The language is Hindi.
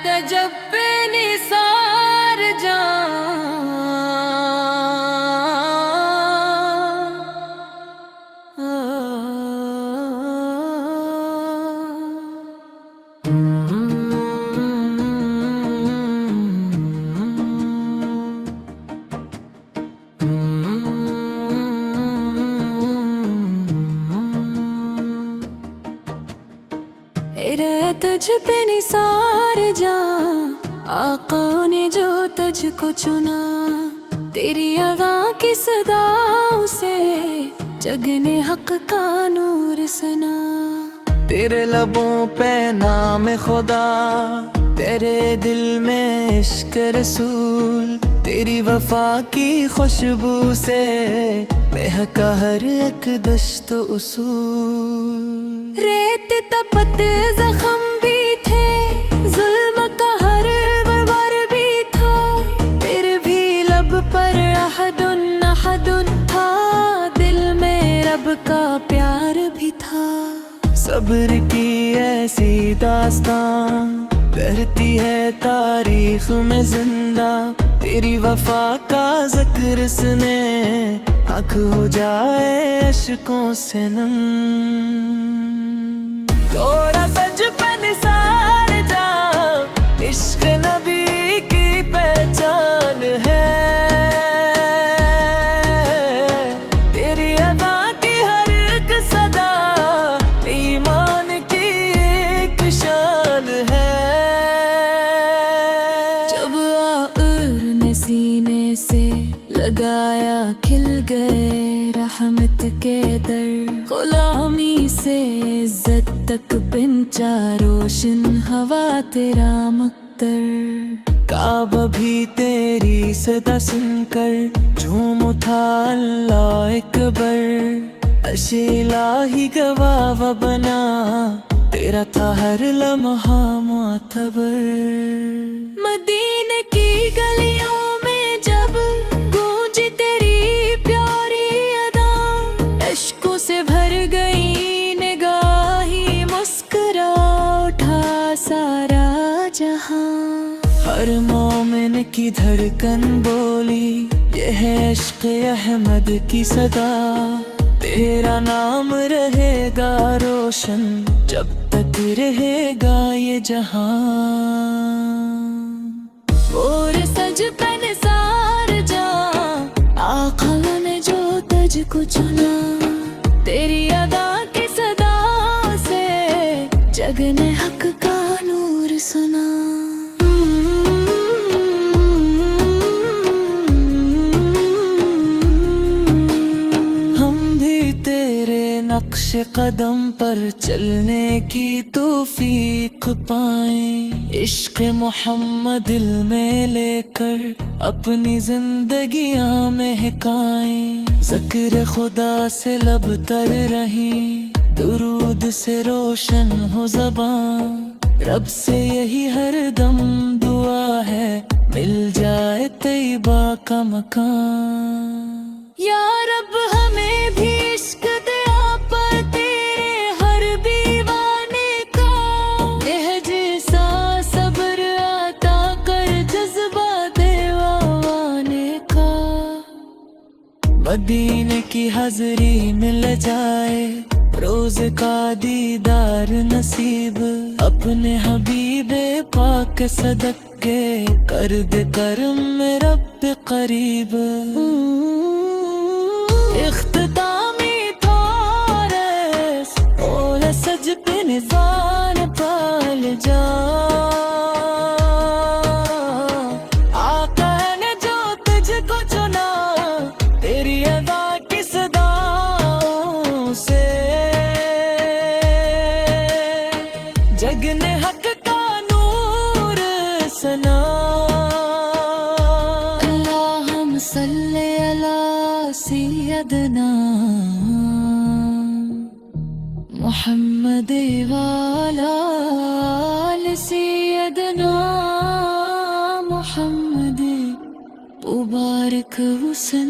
तजब पे निसार तेरे तुझ पे निसार जा, आका ने जो तुझको चुना, तेरी अदा की सदाओं से जग ने हक का नूर सना। तेरे लबों पे नाम खुदा, तेरे दिल में इश्क रसूल, तेरी वफा की खुशबू से महका हर एक दश्त उसूल। रेत तपत जख्म भी थे, जुल्म का हर वबार भी था, फिर भी लब पर अहदुन अहदुन था, दिल में रब का प्यार भी था। सब्र की ऐसी दास्तां रहती है तारीख में जिंदा, तेरी वफा का जिक्र सुने आँख हो जाए अश्कों से नम। थोड़ा सज पे निसार जा, इश्क नबी की पहचान है, तेरी अदा की हर एक सदा ईमान की एक शान है। जब आउर ने सीने से लगाया खिल गए रहमत के दर, गुलामी से इज्जत तक पिंचा रोशन हवा तेरा मख्तर। काबा भी तेरी सदा सुनकर झूम उठा अल्लाह अकबर, अर्शे इलाही गवाह बना, तेरा था हर लम्हा मुअतबर। मदीने की गलियों में जब गूंजी तेरी प्यारी अदा, इश्कों से भर गई निगाही, मुस्कुरा उठा सारा जहां। हर मोमिन की धड़कन बोली, ये है इश्क अहमद की सदा, तेरा नाम रहेगा रोशन जब तक रहेगा ये जहां। और सज पे निसार जा, आका ने जो तुझको चुना, तेरी अदा की सदाओं से जग ने हक का नूर सुना। नक्श कदम पर चलने की तौफीक पाएं, इश्क मोहम्मद दिल में लेकर अपनी जिंदगियां महकाएं। ज़िक्र खुदा से लब तर रहें, दुरूद से रोशन हो ज़बान, रब से यही हर दम दुआ है, मिल जाए तैयबा का मकान। या रब हमें भी इश्क दे पर तेरे हर दीवाने का, यह जैसा सब्र अता कर जज्बा दीवाने का। मदीने की हाज़री मिल जाए, रोज का दीदार नसीब, अपने हबीबे पाक सदके कर दे करम में रब करीब। इख्तितामी थोरस ओला सज पे निज़ान पाल जा, आका ने जो तुझको चुना, तेरी अदा की सदाओं से जग ने हक का नूर सना। अल्लाहुम्मा सल्ली अला सय्यदना मुहम्मद वाला आल सय्यदना मुहम्मद, मुबारक हुसन